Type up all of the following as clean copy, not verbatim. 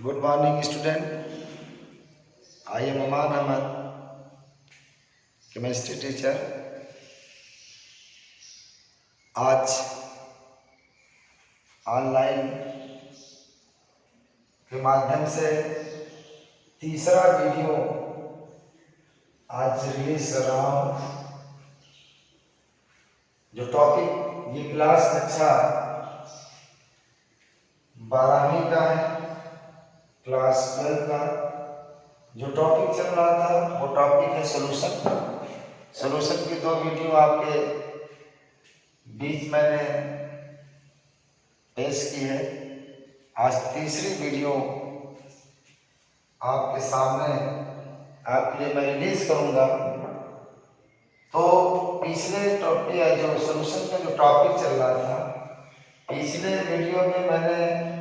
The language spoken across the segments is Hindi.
Good morning, student. I am Aman Ahmed, chemistry teacher. आज ऑनलाइन के माध्यम से तीसरा वीडियो आज रिलीज कर रहा हूँ। जो टॉपिक ये क्लास कक्षा 12वीं का है, क्लास 12 का जो टॉपिक चल रहा था वो टॉपिक है सोल्यूशन की दो वीडियो आपके बीच मैंने पेश की है। आज तीसरी वीडियो आपके सामने आपके लिए मैं रिलीज करूंगा। तो पिछले टॉपिक जो सोल्यूशन का जो टॉपिक चल रहा था, पिछले वीडियो में मैंने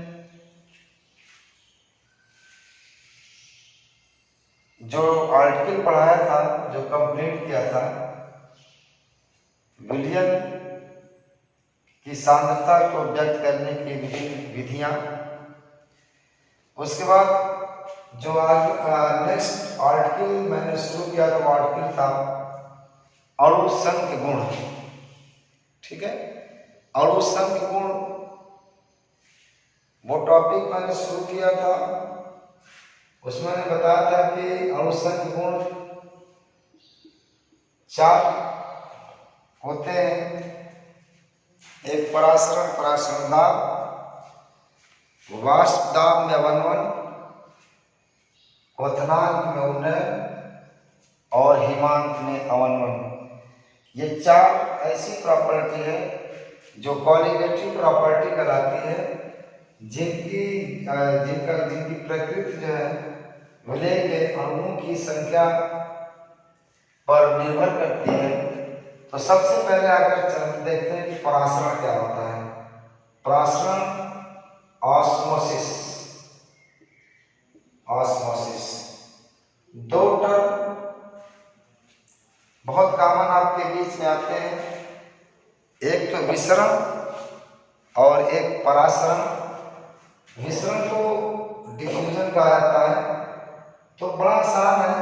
जो आर्टिकल पढ़ाया था, जो कंप्लीट किया था, विलियन की सांद्रता को व्यक्त करने की विभिन्न विधियां। उसके बाद जो आज नेक्स्ट आर्टिकल मैंने शुरू किया था वो आर्टिकल था अणु संघ गुण। ठीक है, अणु संघ गुण वो टॉपिक मैंने शुरू किया था। उसमें मैंने बताया था कि अणु संघ गुण 4 होते हैं। एक परासरण दाब, वाष्प दाब में अवनमन, क्वथनांक में उन्नयन और हिमांक में अवनमन। ये 4 ऐसी प्रॉपर्टी है जो क्वालिटेटिव प्रॉपर्टी कहलाती है, जिनकी प्रकृति जो है विलय के अणुओं की संख्या पर निर्भर करती है। तो सबसे पहले अगर देखते हैं कि परासरण क्या होता है। परासरण ऑस्मोसिस दो टर्म बहुत कॉमन आपके बीच में आते हैं, एक तो विसरण और एक परासरण। विसरण को डिफ्यूजन कहा जाता है। तो बड़ा आसान है।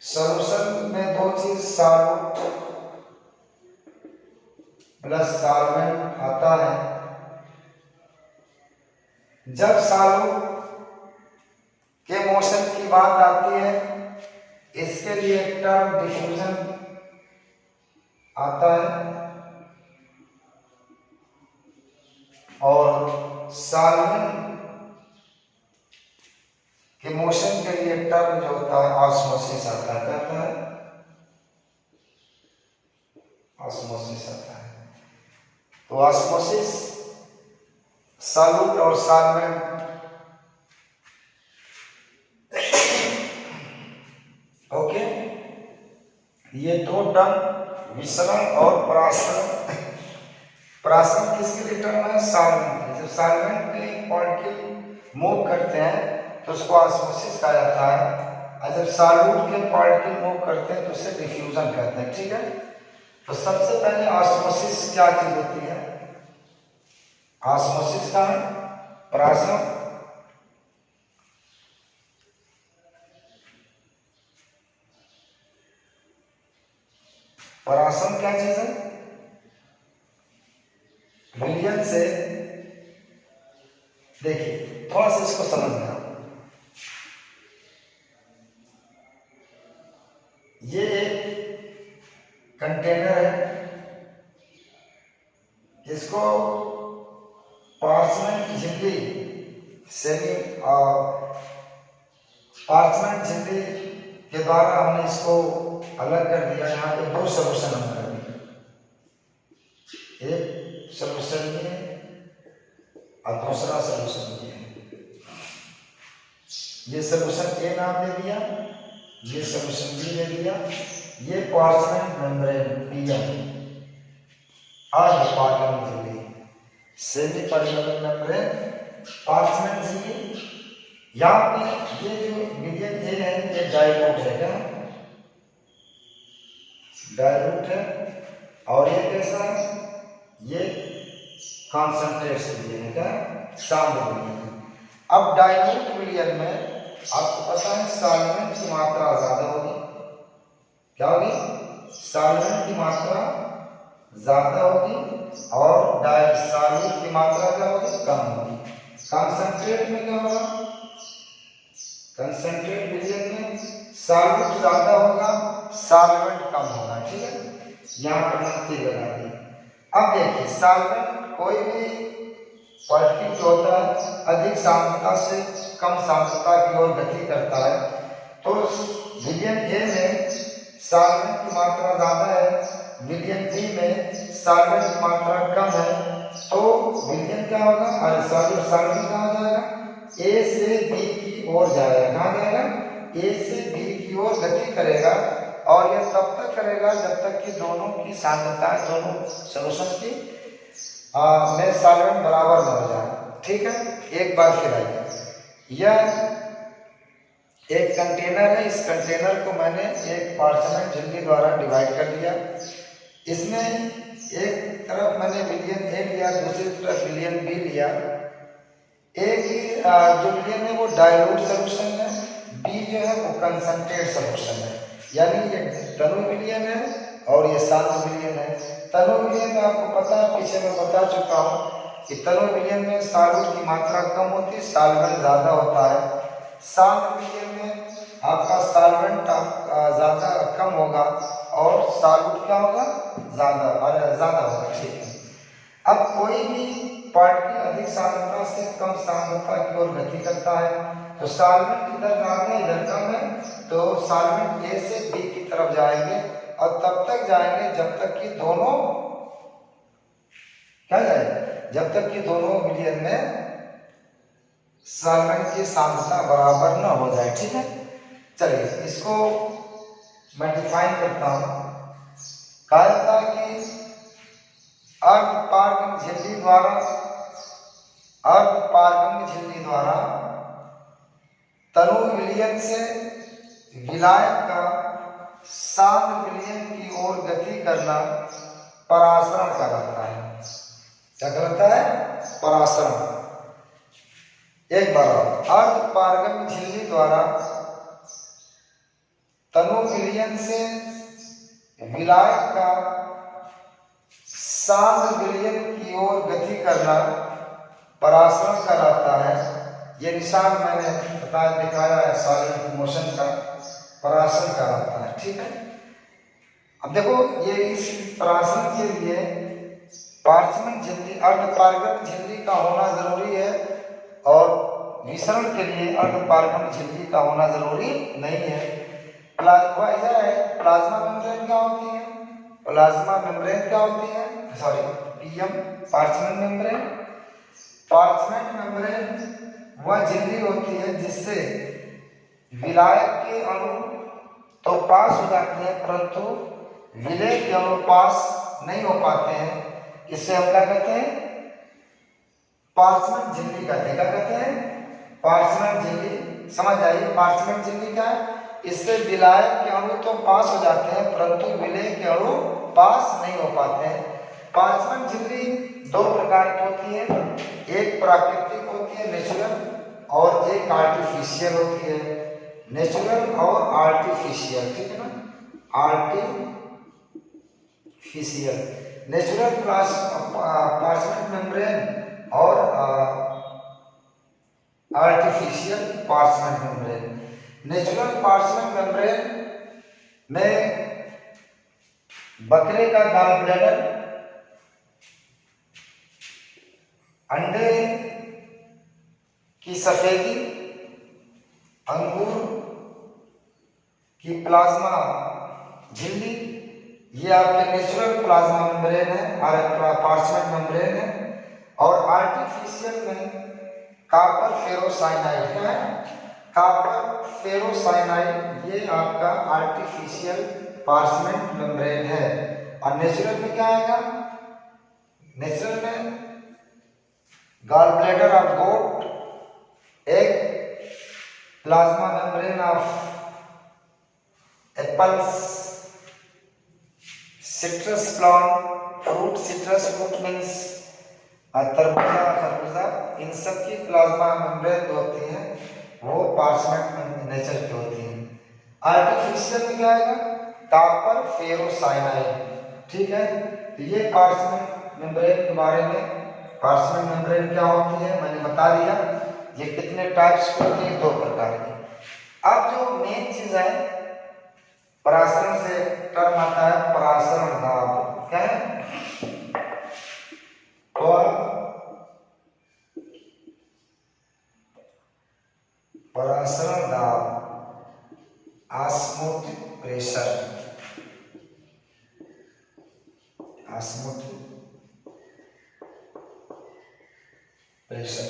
सॉल्यूशन में दो चीज सॉल्यूट प्लस सॉल्वेंट आता है। जब सॉल्यूट के मोशन की बात आती है, इसके लिए एक टर्म डिफ्यूजन आता है और सॉल्वेंट के मोशन के लिए टर्म जो होता है ऑस्मोसिस आता है। कहता है ऑस्मोसिस आता है। तो ऑस्मोसिस सॉल्यूट और सॉल्वेंट ओके, ये दो टर्म विसरण और परासरण। परासरण किसके लिए टर्म है? सॉल्वेंट। जब सॉल्वेंट में पार्टिकल मूव करते हैं तो उसको ऑस्मोसिस कहा जाता है, और जब सॉल्यूट के पार्टिकल मूव करते हैं तो उसे डिफ्यूजन कहते हैं। ठीक है, तो सबसे पहले ऑस्मोसिस क्या चीज होती है? ऑस्मोसिस का है परासरण। परासरण क्या चीज है? विलयन से, देखिए थोड़ा सा इसको समझना। ये एक कंटेनर है, इसको पार्चमेंट झिल्ली पार्चमेंट झिल्ली के द्वारा हमने इसको अलग कर दिया। यहाँ पे दो सोल्यूशन हमने कर दिए, एक सोल्यूशन ये और दूसरा सोल्यूशन ये। ये सोल्यूशन ए नाम दे दिया, ये सोल्यूशन बी दे दिया। ये पार्चमेंट मेम्ब्रेन पीएम और पार्चमेंट झिल्ली सेमी पर्मेबल मेम्ब्रेन पार्चमेंट झिल्ली। यहाँ पे ये जो विलियन ए है ये डाइल्यूट है। क्या डाइल्यूट है? और ये कैसा है? ये कॉन्सेंट्रेट विलियन है। क्या सांद्र विलियन है। अब डाइल्यूट विलियन में आपको पता है सॉल्वेंट की मात्रा ज्यादा होगी। क्या होगी? सॉल्वेंट की मात्रा ज्यादा होगी और डाइसॉल्वेंट की मात्रा क्या होगी? कम होगी। कंसंट्रेट में क्या होगा? कंसंट्रेट विलियन में सॉल्वेंट ज्यादा होगा, सॉल्वेंट कम होगा। ठीक है, यहाँ पर नक्की लगा दी। अब देखिए सॉल्वेंट कोई भी पॉलिटिक जो होता है अधिक सांद्रता से कम सांद्रता की ओर गति करता है, तो विलियन ए में सॉल्वेंट की मात्रा ज्यादा है, विलियन बी में सॉल्वेंट की मात्रा कम है, तो विलियन क्या होगा? अरे सॉल्वेंट कहाँ जाएगा? ए से बी की ओर जाएगा। कहाँ जाएगा? ए से बी की ओर गति करेगा और यह तब तक करेगा जब तक कि दोनों की सांद्रता, दोनों सॉल्यूशन की में सॉल्वेंट बराबर न हो जाए। ठीक है, एक बार फिर आइए, यह एक कंटेनर है। इस कंटेनर को मैंने एक पार्चमेंट झिल्ली द्वारा डिवाइड कर दिया। इसमें एक तरफ मैंने विलियन ए लिया, दूसरी तरफ विलियन बी लिया। ए की जो विलियन है वो डाइल्यूट सॉल्यूशन है, बी जो है वो कंसंट्रेट सॉल्यूशन है। यानी ये तनु विलियन है और ये शांत विलियन है। तनु विलियन में आपको पता है, पीछे मैं बता चुका हूँ कि तनु विलियन में सॉल्वेंट की मात्रा कम होती है, सॉल्वेंट ज्यादा होता है। शांत विलियन में आपका सॉल्वेंट ज्यादा कम होगा और सॉल्वेंट क्या होगा? ज्यादा होगा। ठीक है, अब कोई भी पार्टिकल अधिक सांद्रता से कम सांद्रता की ओर गति करता है, तो सॉल्वेंट इधर ज्यादा इधर कम है, तो सॉल्वेंट ए से बी की तरफ जाएंगे और तब तक जाएंगे जब तक कि दोनों क्या जाए? जब तक कि दोनों विलियन में सॉल्वेंट की सांद्रता बराबर न हो जाए। ठीक है, चलिए इसको मैं डिफाइन करता हूं। कहा था कि अर्धपारगम झिल्ली द्वारा तनु विलियन से विलायक का शांत विलियन की ओर गति करना परासरण कहलाता है। क्या कहलाता है? परासरण। एक बार अर्धपारगम झिल्ली द्वारा तनु विलियन से विलायक का शांत विलियन की ओर गति करना परासरण कहलाता है। ये निशान मैंने दिखाया है सॉलिड मोशन का, परासरण कहलाता है। ठीक है, अब देखो ये इस परासरण के लिए पार्चमेंट झिल्ली, अर्धपारगम झिल्ली का होना जरूरी है और विसरण के लिए अर्धपारगम झिल्ली का होना जरूरी नहीं है। प्लाज्मा मेम्ब्रेन क्या होती है? प्लाज्मा मेम्ब्रेन क्या होती है? Sorry, PM parchment membrane. Parchment membrane वह झिल्ली होती है जिससे विलायक के अणु तो पास हो जाते हैं परंतु विलेय के अणु पास नहीं हो पाते हैं। इसे हम क्या कहते हैं? पार्चमेंट झिल्ली कहते हैं। क्या कहते हैं? पार्चमेंट झिल्ली। समझ आइए, पार्चमेंट झिल्ली क्या है? इससे विलायक के अणु तो पास हो जाते हैं परंतु विलेय के अणु पास नहीं हो पाते हैं। पार्चमेंट झिल्ली दो प्रकार की होती है, एक प्राकृतिक होती है नेचुरल और एक आर्टिफिशियल होती है। नेचुरल और आर्टिफिशियल, ठीक है ना? आर्टिफिशियल, नेचुरल पार्चमेंट मेम्ब्रेन और artificial parchment membrane. Natural parchment membrane में बकरे का गॉल ब्लैडर, अंडे की सफेदी, अंगूर की प्लाज्मा झिल्ली, ये आपके नेचुरल प्लाज्मा मेम्ब्रेन है, पार्चमेंट मेम्ब्रेन है। और आर्टिफिशियल में कॉपर फेरोसाइनाइड क्या है? कॉपर फेरोसाइनाइड, ये आपका आर्टिफिशियल पार्चमेंट मेम्ब्रेन है। और नेचुरल में क्या आएगा? नेचुरल में gall bladder of goat, egg, plasma membrane of apples, citrus plant fruit, citrus fruit means तरबूजा, खरबूजा, इन सब की प्लाज्मा मेम्ब्रेन जो होती है वो पार्चमेंट नेचर की होती है। आर्टिफिशियल में क्या आएगा? Copper ferrocyanide. ठीक है, तो ये पार्चमेंट मेम्ब्रेन के बारे में, पार्चमेंट मेम्ब्रेन क्या होती है मैंने बता दिया। ये कितने टाइप्स की होती है? 2 प्रकार की। अब जो मेन चीज है, परासरण से टर्म आता है परासरण दाब। क्या है? परासरण दाब, osmotic pressure, osmotic pressure.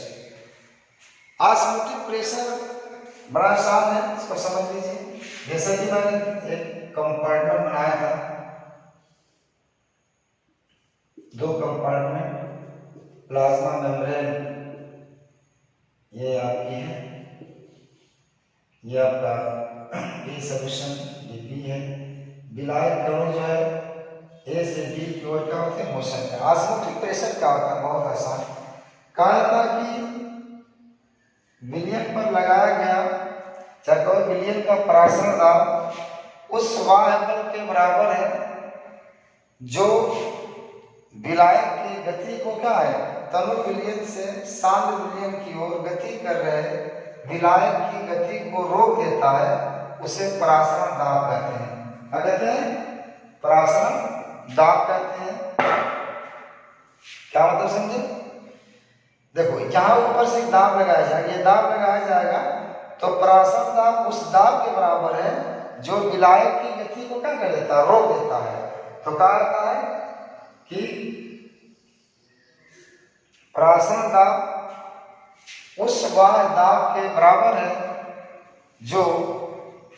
Osmotic pressure बड़ा आसान है, इसको समझ लीजिए। जैसा कि मैंने एक कंपार्टमेंट बनाया था, 2 कंपार्टमेंट, प्लाज्मा मेम्ब्रेन ये आपकी है, ये आपका ए सॉल्यूशन ये बी है। विलायक कणों जो है ए से बी की ओर क्या होते हैं? मोशन है। ऑस्मोटिक प्रेशर क्या होता है? बहुत आसान। कहा था कि विलयन पर लगाया गया चाहे विलयन का परासरण दाब उस वाह्य बल के बराबर है जो विलायक की गति को क्या है? तनु विलयन से सांद्र विलयन की ओर गति कर रहे विलायक की गति को रोक देता है, उसे परासरण दाब कहते हैं। क्या कहते हैं? परासरण दाब कहते हैं। क्या मतलब समझे? देखो यहाँ ऊपर से एक दाब लगाया जाएगा, ये दाब लगाया जाएगा तो परासरण दाब उस दाब के बराबर है जो विलायक की गति को क्या कर देता है? रोक देता है। तो कहा जाता है कि परासरण दाब उस वाह्य दाब के बराबर है जो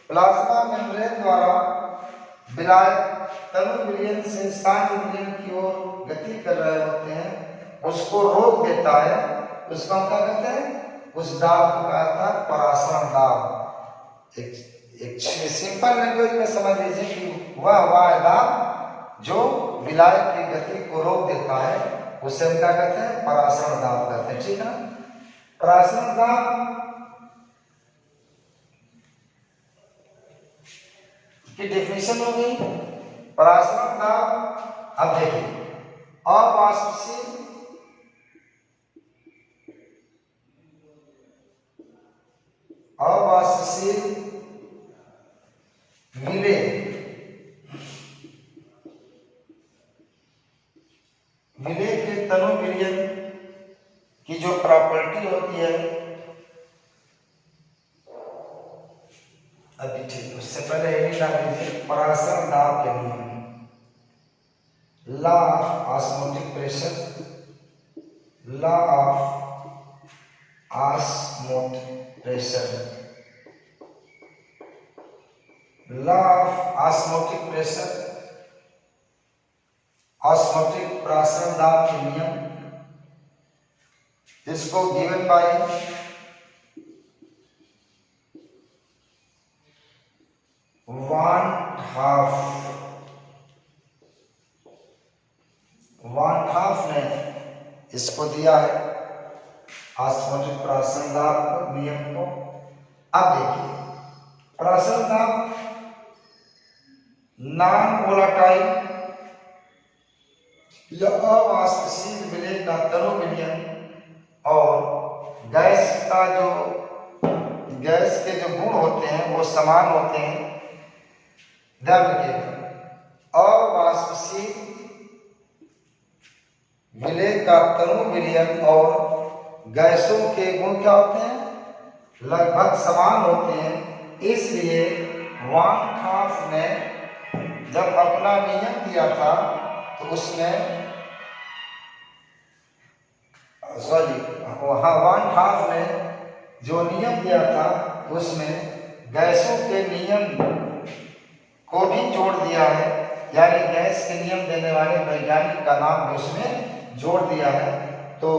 प्लाज्मा मेम्ब्रेन द्वारा विलायक तनु विलयन से सांद्र विलयन की ओर गति कर रहे होते हैं, उसको रोक देता है। उसको हम क्या कहते हैं? उस दाब को कहा था परासरण दाब। एक सिंपल लैंग्वेज में समझ लीजिए कि वह वाह्य दाब जो विलायक की गति को रोक देता है, उसे हम क्या कहते हैं? परासरण दाब कहते हैं। ठीक है, परासरण दाब की डेफिनेशन हो गई। परासरण दाब, अब देखिए, अवाष्पशील विलेय के तनु विलयन की जो प्रॉपर्टी होती है, अभी ठीक, उससे पहले हेडिंग डाल लीजिए परासरण दाब के नियम, law of osmotic pressure, law of osmotic pressure, law of osmotic pressure, osmotic परासरण दाब के नियम, इसको गिवन बाय वन हाफ ने इसको दिया है ऑस्मोटिक परासरण दाब नियम को। अब देखिए, परासरण दाब नॉन वोलाटाइल या अवाष्पशील विलेय का तनु विलयन और गैस का जो गैस के जो गुण होते हैं वो समान होते हैं। ध्यान रखिएगा, अवाष्पशील विलेय का तनु विलयन और गैसों के गुण क्या होते हैं? लगभग समान होते हैं। इसलिए वान हाफ ने जब अपना नियम दिया था तो उसमें वान हाफ ने जो नियम दिया था उसमें गैसों के नियम को भी जोड़ दिया है, यानी गैस के नियम देने वाले वैज्ञानिक का नाम भी उसमें जोड़ दिया है। तो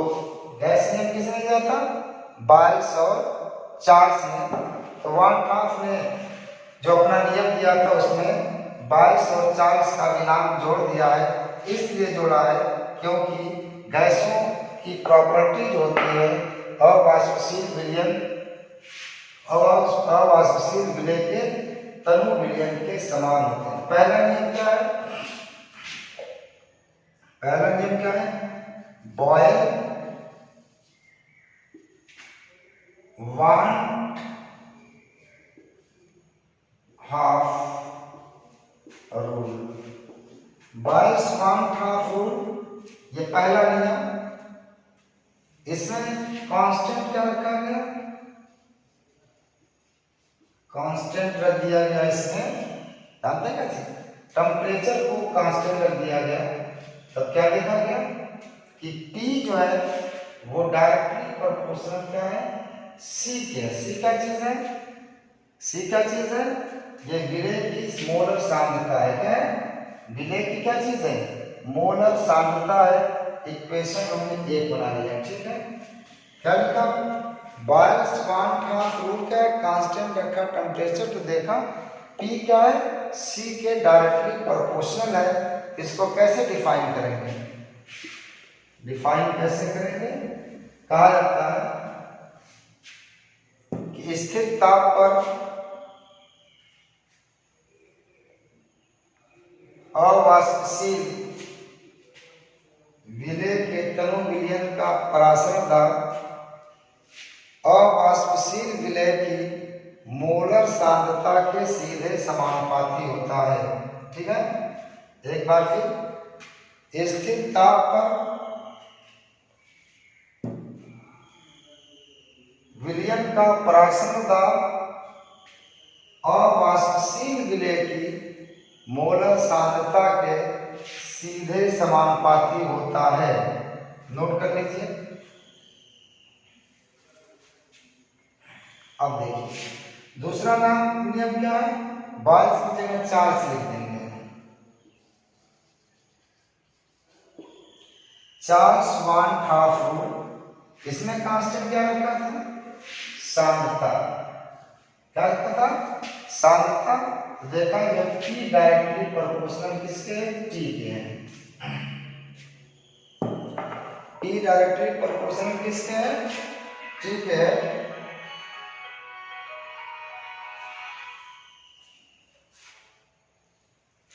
गैस नियम किसने दिया था? बायल्स और चार्ल्स ने। तो वान हाफ ने जो अपना नियम दिया था उसमें बायल्स और चार्ल्स का भी नाम जोड़ दिया है। इसलिए जोड़ा है क्योंकि गैसों की प्रॉपर्टीज होती है अवाष्पशील विलयन, अवाष्पशील विलय के तनु विलयन के समान होते हैं। पहला नियम क्या है? पहला नियम क्या है? Boyle one half rule, Boyle's one half rule, ये पहला नियम। इसमें कांस्टेंट क्या रखा गया? कांस्टेंट रख दिया गया इसमें, जानते हैं क्या चीज? टेम्परेचर को कांस्टेंट रख दिया गया। तो क्या देखा गया कि T जो है वो डायरेक्टली प्रोपोर्शनल क्या है? C के। C क्या चीज है? C क्या चीज है? ये विलेय की मोलर सांद्रता है। क्या है? विलेय की क्या चीज है? मोलर सांद्रता है। इक्वेशन हमने एक बना लिया, ठीक है। क्या लिखा? बॉयल्स वन हाफ रूल क्या है? कांस्टेंट रखा, टेम्परेचर तो देखा, P क्या है? C के डायरेक्टली प्रोपोर्शनल है। इसको कैसे डिफाइन करेंगे? डिफाइन कैसे करेंगे? कहा जाता है कि स्थिर ताप पर अवाष्पशील विलेय के तनु विलयन का परासरण दाब अवाष्पशील विलेय की मोलर सांद्रता के सीधे समानुपाती होता है, ठीक है। एक बार फिर, स्थिर ताप पर विलयन का परासरण दाब अवाष्पशील विलेय की मोलर सांद्रता के सीधे समानुपाती होता है। नोट कर लीजिए। अब देखिए दूसरा नियम क्या है? बॉयल्स की जगह चार्ल्स लिख देंगे। चार्ल्स वन हाफ रूल, इसमें कांस्टेंट क्या रखा था? सांद्रता। क्या रखा था? सांद्रता। देखा जब T डायरेक्टली प्रोपोर्शनल किसके? T के हैं। T डायरेक्टली प्रोपोर्शनल किसके हैं? T के है।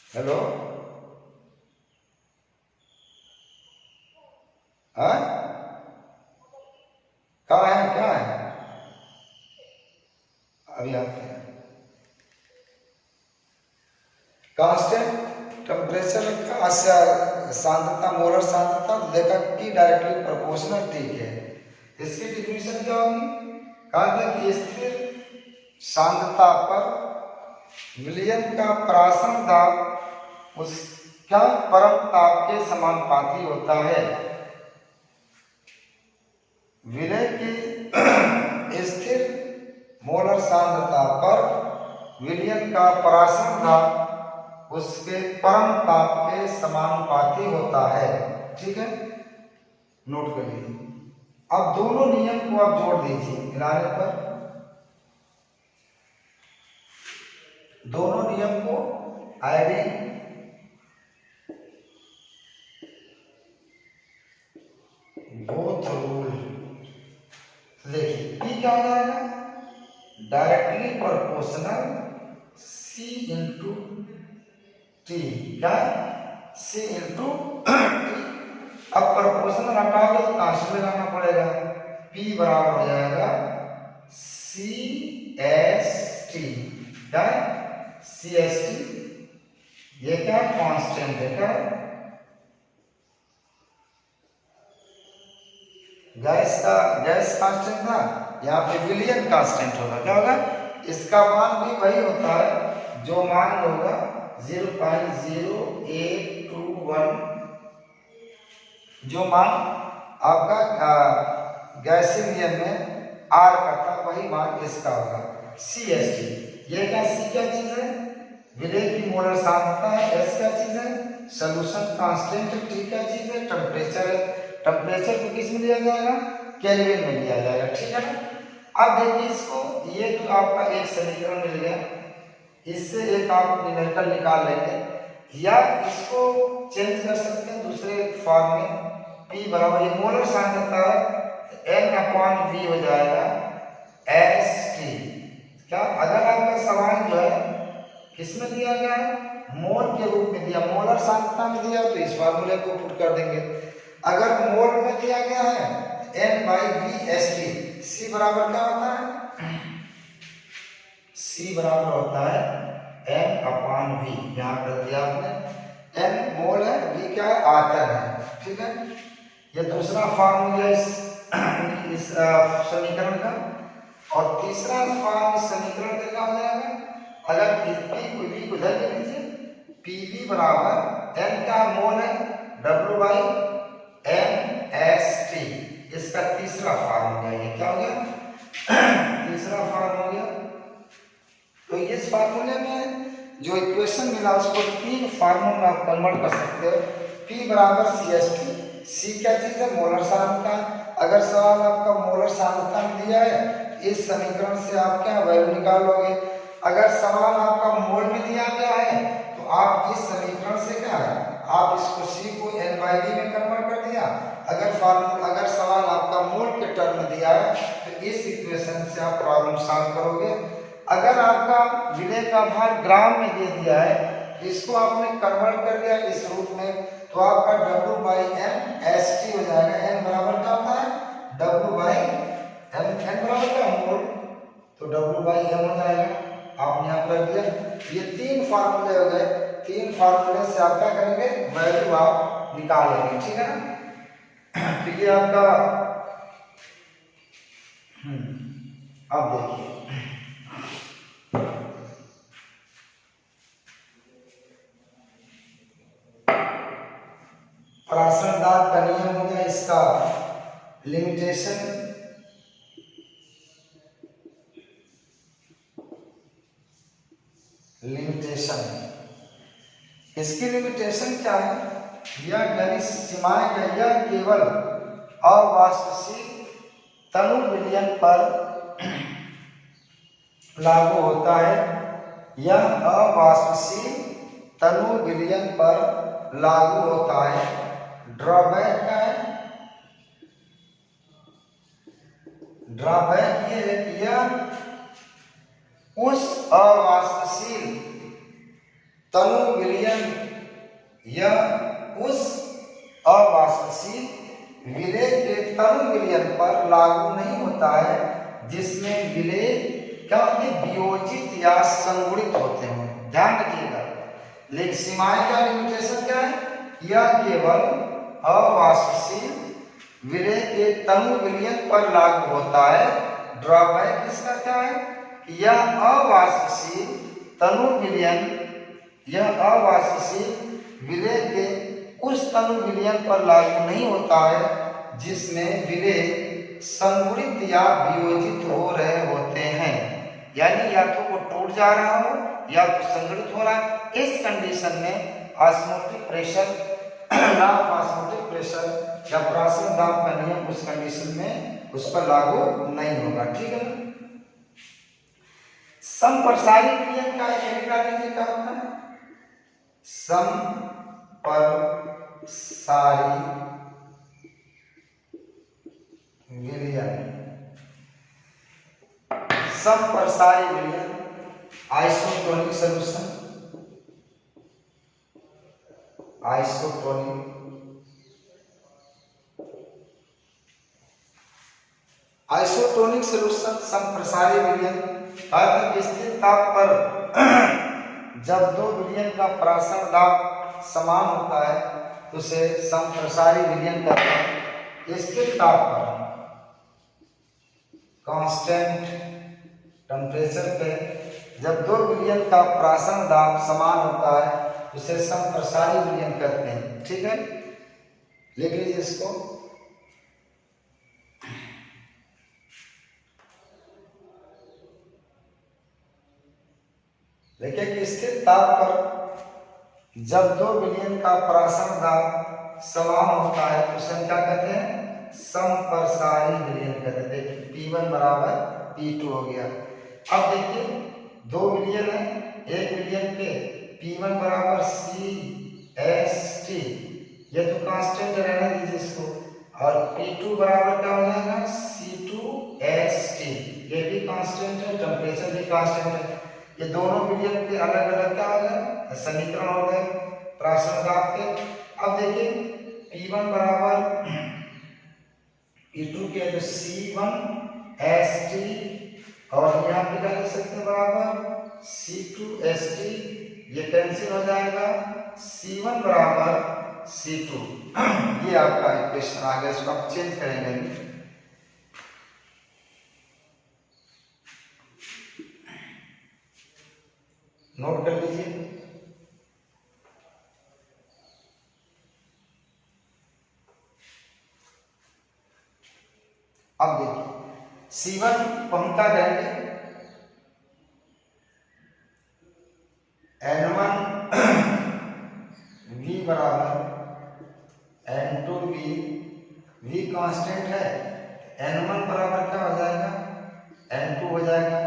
हेलो, हाँ कहाँ है? क्या है? अभी आते हैं। कांस्टेंट टेम्परेचर रखा, सांद्रता मोलर सांद्रता देखा T डायरेक्टली प्रोपोर्शनल T है। इसकी डिफिनेशन क्या होगी? कहा था कि स्थिर सांद्रता पर विलयन का परासरण दाब उसका परम ताप के समानुपाती होता है। विलेय की स्थिर मोलर सांद्रता पर विलयन का परासरण दाब उसके परम ताप के समानुपाती होता है, ठीक है। नोट कर लीजिए। अब दोनों नियम को आप जोड़ दीजिए, मिलाने पर दोनों नियम को एडिंग बोथ रूल, देखिए P क्या हो जाएगा? Directly proportional C into T। क्या? C into T। अब प्रोपोर्शनल हटाओगे तो कांस्टेंट लगाना पड़ेगा। P बराबर हो जाएगा CST। क्या है? CST। ये क्या है? कांस्टेंट है। क्या है? गैस कांस्टेंट था, यहाँ पे विलियन कांस्टेंट होगा। क्या होगा? इसका मान भी वही होता है जो मान होगा 0.0821, जो मान आपका गैसीय में R का था वही मान इसका होगा। CST। ये क्या? C क्या चीज है? विलेय की मोलर सांद्रता है। S क्या चीज है? Solution constant. T क्या चीज है? टेम्परेचर है। टेम्परेचर को किस में लिया जाएगा? केल्विन में लिया जाएगा, ठीक है ना। अब देखिए इसको, ये तो आपका एक समीकरण मिल गया, इससे एक आप न्यूमेरिकल निकाल लेंगे, या इसको चेंज कर सकते हैं दूसरे फॉर्म में। P बराबर, ये मोलर सांद्रता है, N/V हो जाएगा ST। क्या अगर आपका सवाल जो है किसमें दिया गया है, मोल के रूप में दिया, मोलर सांद्रता में दिया तो इस फार्मूले को पुट कर देंगे। अगर मोल में दिया गया है N/V/ST, C बराबर क्या होता है, C बराबर होता है N/V। यहाँ कर दिया आपने, N मोल है, V क्या है, आयतन है, ठीक है। ये दूसरा फार्मूला इस समीकरण का। और तीसरा फॉर्म इस समीकरण का क्या हो जाएगा, अगर P को V को इधर ले लीजिए, PV बराबर N का मोल है W/MST, इसका तीसरा फॉर्म हो गया। ये क्या हो गया, तीसरा फॉर्म हो गया। तो इस फार्मूले में जो इक्वेशन मिला उसको तीन फार्मों में आप कन्वर्ट कर सकते हो। P बराबर CST, C क्या चीज है, मोलर सांद्रता। अगर सवाल आपका मोलर सांद्रता में दिया है, इस समीकरण से आप क्या वैल्यू निकालोगे। अगर सवाल आपका मोल में दिया गया है तो आप इस समीकरण से क्या है, आप इसको C को N/V में कन्वर्ट कर दिया। अगर सवाल आपका मोल के टर्म में दिया है तो इस इक्वेशन से आप प्रॉब्लम सॉल्व करोगे। अगर आपका विलेय का भार ग्राम में दे दिया है तो इसको आपने कन्वर्ट कर दिया इस रूप में, तो आपका W/MST हो जाएगा। N बराबर क्या होता है, W/M, N बराबर क्या, मोल, तो W/M हो जाएगा। आपने यहाँ कर दिया। ये तीन फार्मूले हो गए, तीन फार्मूले से आप क्या करेंगे, वैल्यू आप निकालेंगे, ठीक है ना। तो ये आपका अब देखिए, पराशर दाब का नियम हो गया, इसका लिमिटेशन, इसकी लिमिटेशन क्या है, यह गणित सीमाएं का यह केवल अवाष्पशील तनु विलयन पर लागू होता है। यह अवाष्पशील तनु विलयन पर लागू होता है। ड्रॉबैक क्या है, ड्रॉबैक ये है कि यह उस अवाष्पशील तनु विलयन, यह उस अवाष्पशील विलेय के तनु विलयन पर लागू नहीं होता है जिसमें विलेय क्या वियोजित या संगुणित होते हैं। ध्यान रखिएगा, लेकिन सीमाएं क्या, लिमिटेशन क्या है, यह केवल अवाष्पशील विलेय के तनु विलयन पर लागू होता है। ड्रॉबैक इसका क्या है, यह अवाष्पशील तनु विलयन, यह अवाष्पशील विलेय के उस तनु विलयन पर लागू नहीं होता है जिसमें विलेय संगुणित या वियोजित हो रहे होते हैं। यानी या तो वो टूट जा रहा हो या तो संगठित हो रहा है। इस कंडीशन में ऑस्मोटिक प्रेशर, नाफ ऑस्मोटिक प्रेशर या पराशर दाब का नियम उस कंडीशन में उस पर लागू नहीं होगा, ठीक है ना। समप्रसारी विलयन का एक निकाल लीजिए, क्या होता है, समप्रसारी विलयन, समप्रसारी विलयन, isotonic solution, isotonic, isotonic solution, समप्रसारी विलयन। स्थिर ताप पर जब दो विलयन का परासरण दाब समान होता है तो उसे समप्रसारी विलयन कहते हैं। स्थिर ताप पर, कांस्टेंट टेम्परेचर पे जब दो विलयन का परासरण दाब समान होता है उसे समप्रसारी विलयन कहते हैं, ठीक है। लिख लीजिए इसको। देखिए कि स्थिर ताप पर जब दो विलयन का परासरण दाब समान होता है तो उसे क्या कहते हैं, समप्रसारी विलयन कहते हैं। देखिए P1 बराबर P2 हो गया। अब देखिए दो विलयन है, एक विलयन पे P1 बराबर CST, ये तो कांस्टेंट रहने दीजिए इसको, और P2 बराबर क्या हो जाएगा C2H2। ये भी कांस्टेंट है, टेम्परेचर भी कांस्टेंट है। ये दोनों विलयन के अलग अलग क्या हो गए, समीकरण हो गए प्राशन दाब के। अब देखिए P1 बराबर P2 के तो C1H3 और यहाँ पे क्या लिख सकते हैं बराबर C2H3, ये कैंसिल हो जाएगा, C1 बराबर C2। ये आपका इक्वेशन आ गया, इसको आप चेंज करेंगे। नोट कर लीजिए। अब देखिए C1 को हम क्या करेंगे, N1 V बराबर N2V, V कांस्टेंट है, N1 बराबर क्या हो जाएगा N2 हो जाएगा।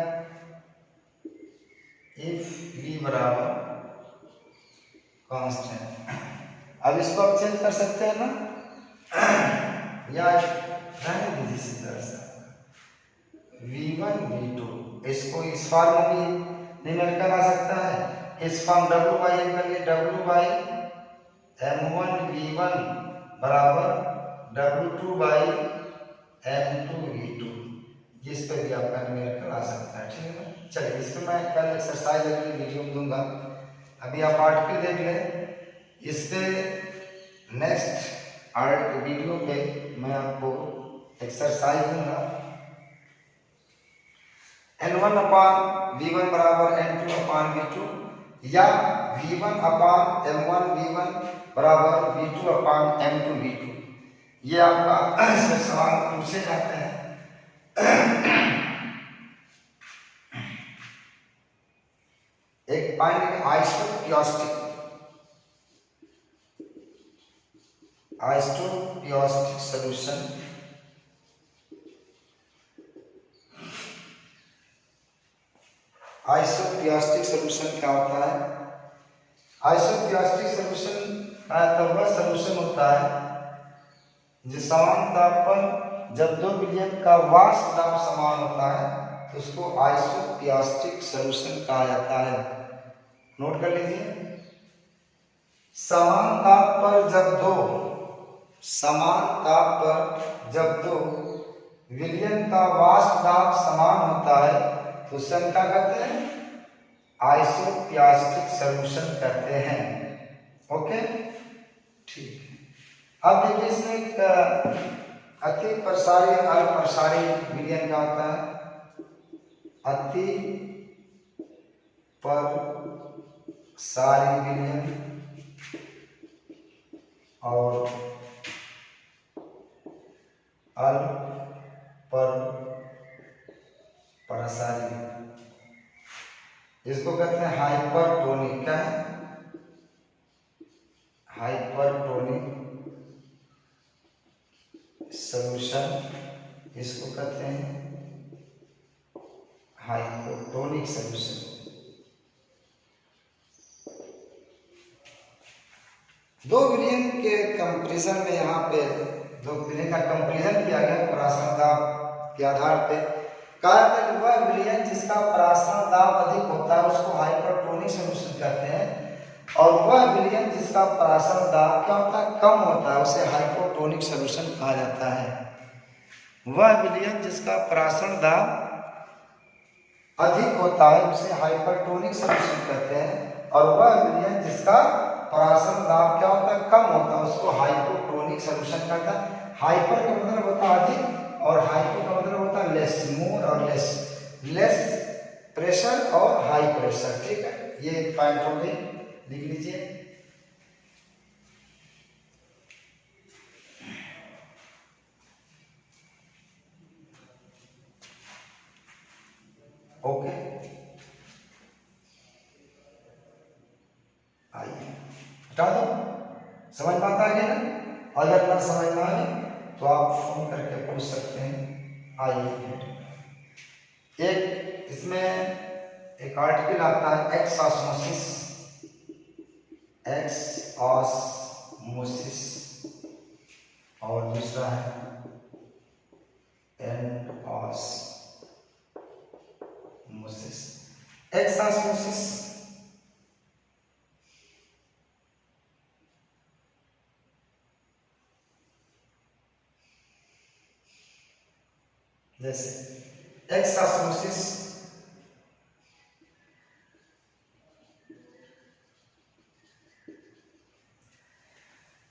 इफ V बराबर कांस्टेंट, अब इसको आप चेंज कर सकते हैं ना, या रहने दीजिए इसी तरह से V1 V2, इसको इस फॉर्म में भी न्यूमेरिकल आ सकता है। इस फॉर्म W बाई M का लिए W बाई M1 V1 बराबर W2 बाई M2 V2, जिस पे भी आपका न्यूमेरिकल आ सकता है। ठीक है ना, चलिए इस पर मैं कल एक्सरसाइज अगली वीडियो में दूंगा, अभी आप आर्टिकल देख लें। इस पे नेक्स्ट आर्ट वीडियो पे मैं आपको एक्सरसाइज दूंगा। N1 अपान V1 बराबर N2 अपान V2, या V1 अपान M1 V1 बराबर V2 अपान M2 V2, ये आपका सवाल पूछे जाते हैं। एक पॉइंट आइसोपियोस्टिक सॉल्यूशन, आइसोपियोस्टिक सॉल्यूशन क्या होता है। आइसोपियोस्टिक सॉल्यूशन का वह सॉल्यूशन होता है जो समान ताप पर जब दो विलयन का वाष्प दाब समान होता है तो उसको आइसोपियोस्टिक सॉल्यूशन कहा जाता है। नोट कर लीजिए, समान ताप पर जब दो विलयन का वाष्प दाब समान होता है तो उसे हम क्या कहते हैं, आइसोपियोस्टिक सॉल्यूशन कहते हैं। ओके, ठीक है। अब देखिए इसमें एक अति प्रसारी अल्पप्रसारी विलयन का होता है। अति प्रसारी विलयन और अल्पप्रसारी, इसको कहते हैं हाइपरटोनिक। क्या है, हाइपरटोनिक सॉल्यूशन, इसको कहते हैं हाइपोटोनिक सॉल्यूशन। दो विलयन के कंपैरिजन में यहाँ पे दो विलयन का कंपैरिजन किया गया परासरण दाब के आधार पे। कहा जाता है कि वह विलयन जिसका परासरण दाब अधिक होता है उसको हाइपरटोनिक सॉल्यूशन कहते हैं, और वह विलयन जिसका परासरण दाब क्या होता है, कम होता है, उसे हाइपोटोनिक सॉल्यूशन कहा जाता है। वह विलयन जिसका परासरण दाब अधिक होता है उसे हाइपरटोनिक सॉल्यूशन कहते हैं, और वह विलयन जिसका परासरण दाब क्या होता है, कम होता है, उसको हाइपोटोनिक सॉल्यूशन कहता है। हाइपर का मतलब होता है अधिक और हाइपो का मतलब होता है लेस, मोर और लेस, लेस प्रेशर और हाई प्रेशर। ठीक है, ये पॉइंट हो गई, लिख लीजिए। ओके, आइए हटा दो, समझ में आता है ना। अगर ना समझ में आए तो आप फोन करके पूछ सकते हैं। आइए, एक इसमें एक आर्टिकल आता है एक्स ऑस्मोसिस और दूसरा है एंडोस्मोसिस। एक्सॉस्मोसिस जैसे एक्सॉस्मोसिस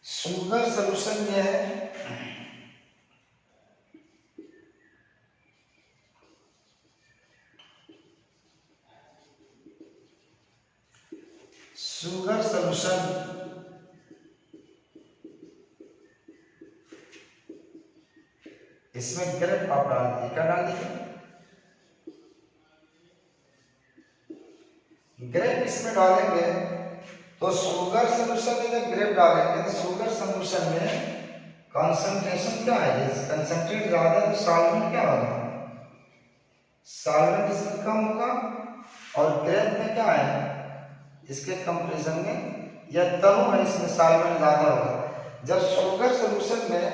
शुगर सॉल्यूशन में है शुगर सॉल्यूशन इसमें ग्रेप आप डाल दिए, क्या डाल दिए? ग्रेप इसमें डालेंगे तो शुगर सॉल्यूशन में जब ग्रेप डालेंगे तो शुगर सॉल्यूशन में कंसंट्रेशन क्या है? कंसंट्रेट ज्यादा है तो सॉल्वेंट क्या होगा? सॉल्वेंट इसमें कम होगा। और ग्रेप में क्या है? इसके कंपैरिजन में यह तनु है, इसमें सॉल्वेंट ज्यादा होगा। जब शुगर सॉल्यूशन में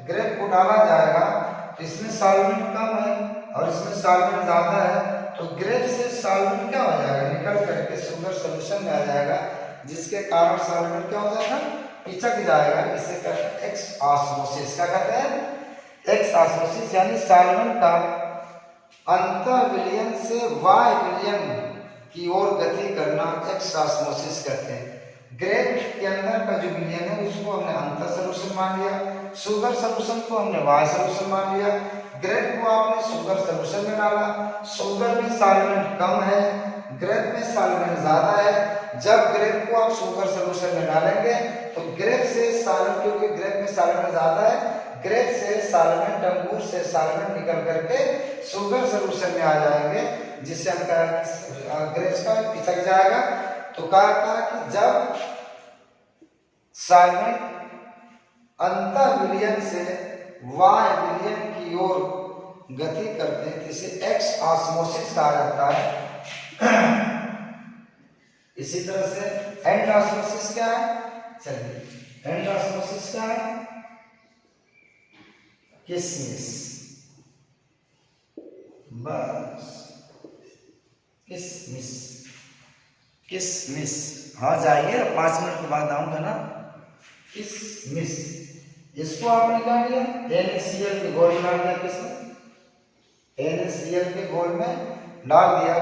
ग्रेप को डाला जाएगा तो इसमें सॉल्वेंट कम है और इसमें सॉल्वेंट ज्यादा है, तो ग्रेप से सॉल्वेंट क्या हो जाएगा? निकल करके शुगर सॉल्यूशन में आ जाएगा, जिसके कारण सॉल्वेंट क्या हो जाएगा? पिचक जाएगा। इसे कहते हैं एक्सऑस्मोसिस। क्या कहते हैं? एक्सऑस्मोसिस, यानी सॉल्वेंट का अंतर विलयन से वाय विलयन की ओर गति करना एक्सऑस्मोसिस कहते हैं। ग्रेप के अंदर का जो विलयन है उसको हमने अंतर सॉल्यूशन मान लिया, शुगर सॉल्यूशन को हमने वाय सॉल्यूशन मान लिया। ग्रेप को आपने शुगर सॉल्यूशन में डाला, शुगर में सॉल्वेंट कम है, ग्रेप में सॉल्वेंट ज्यादा है। जब ग्रेप को आप शुगर सॉल्यूशन में डालेंगे तो ग्रेप से सॉल्वेंट, क्योंकि ग्रेप में सॉल्वेंट ज्यादा है, ग्रेप से सॉल्वेंट, अंगूर से सॉल्वेंट निकल करके शुगर सॉल्यूशन में आ जाएंगे, जिससे हम ग्रेप्स का पिचक जाएगा। तो कहा था कि जब सॉल्वेंट अंतर विलयन से वाय विलयन की ओर गति करते हैं, इसे एक्सऑस्मोसिस कहा जाता है। इसी तरह से एंडोस्मोसिस क्या है? चलिए, एंडोस्मोसिस क्या है? किसमिस, बस किसमिस, किसमिस। हाँ जाइए, 5 मिनट के बाद आऊंगा ना। किसमिस, इसको आपने क्या किया? NaCl के घोल में डाल दिया। किसमें? NaCl के घोल में डाल दिया।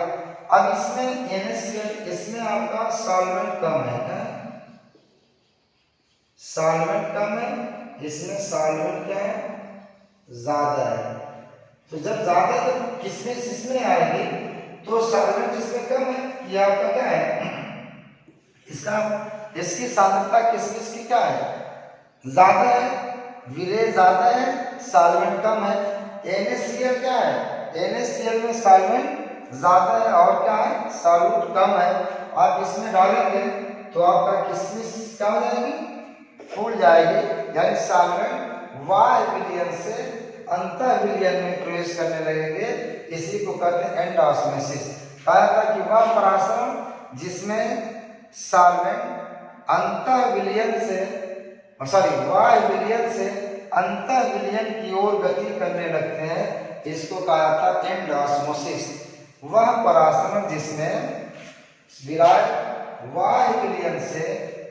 अब इसमें NaCl, इसमें आपका सॉल्वेंट कम है, क्या? सॉल्वेंट कम है, इसमें सॉल्वेंट क्या है? ज्यादा है। तो जब ज्यादा जब किसमिस इसमें आएगी तो सॉल्वेंट इसमें कम है, ये आपका क्या है? इसका इसकी सांद्रता किसमिस की क्या है? ज्यादा है, विलेय ज्यादा है, सॉल्वेंट कम है। NaCl क्या है? NaCl में सॉल्वेंट ज्यादा है और क्या है? सॉल्वेंट कम है। आप इसमें डालेंगे तो आपका किसमिस क्या हो जाएगी? फूल जाएगी, यानी सॉल्वेंट वाय विलयन से अंतर विलयन में प्रवेश करने लगेंगे। इसी को कहते हैं एंडोस्मोसिस। कहा था कि वह परासरण जिसमें सॉल्वेंट अंतर विलयन से वाय विलयन से अंतर विलयन की ओर गति करने लगते हैं, इसको कहा था एंडोस्मोसिस। वह परासरण जिसमें विलायक वाय विलयन से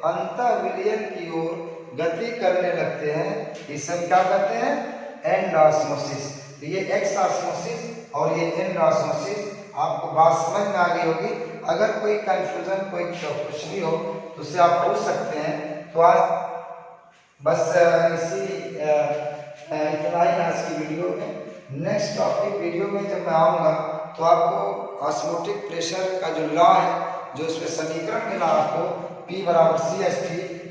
अंतर विलयन की ओर गति करने लगते हैं, इसे क्या कहते हैं? एंडोस्मोसिस। तो ये एक्सऑस्मोसिस और ये एंडोस्मोसिस, आपको बात समझ में आ गई होगी। अगर कोई कंफ्यूजन, कोई कुछ भी हो तो उसे आप पूछ सकते हैं। तो आज बस इतना ही आज की वीडियो में। नेक्स्ट टॉपिक वीडियो में जब मैं आऊँगा तो आपको ऑस्मोटिक प्रेशर का जो लॉ है, जो इसमें समीकरण मिला आपको P = CST,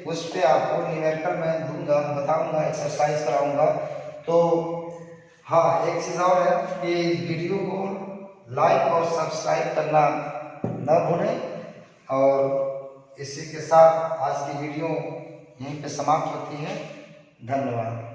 उस पर आपको न्यूमेरिकल में दूंगा, बताऊंगा, एक्सरसाइज कराऊंगा। तो हाँ, एक चीज़ और है कि वीडियो को लाइक और सब्सक्राइब करना न भूलें। और इसी के साथ आज की वीडियो यहीं पे समाप्त होती है। धन्यवाद।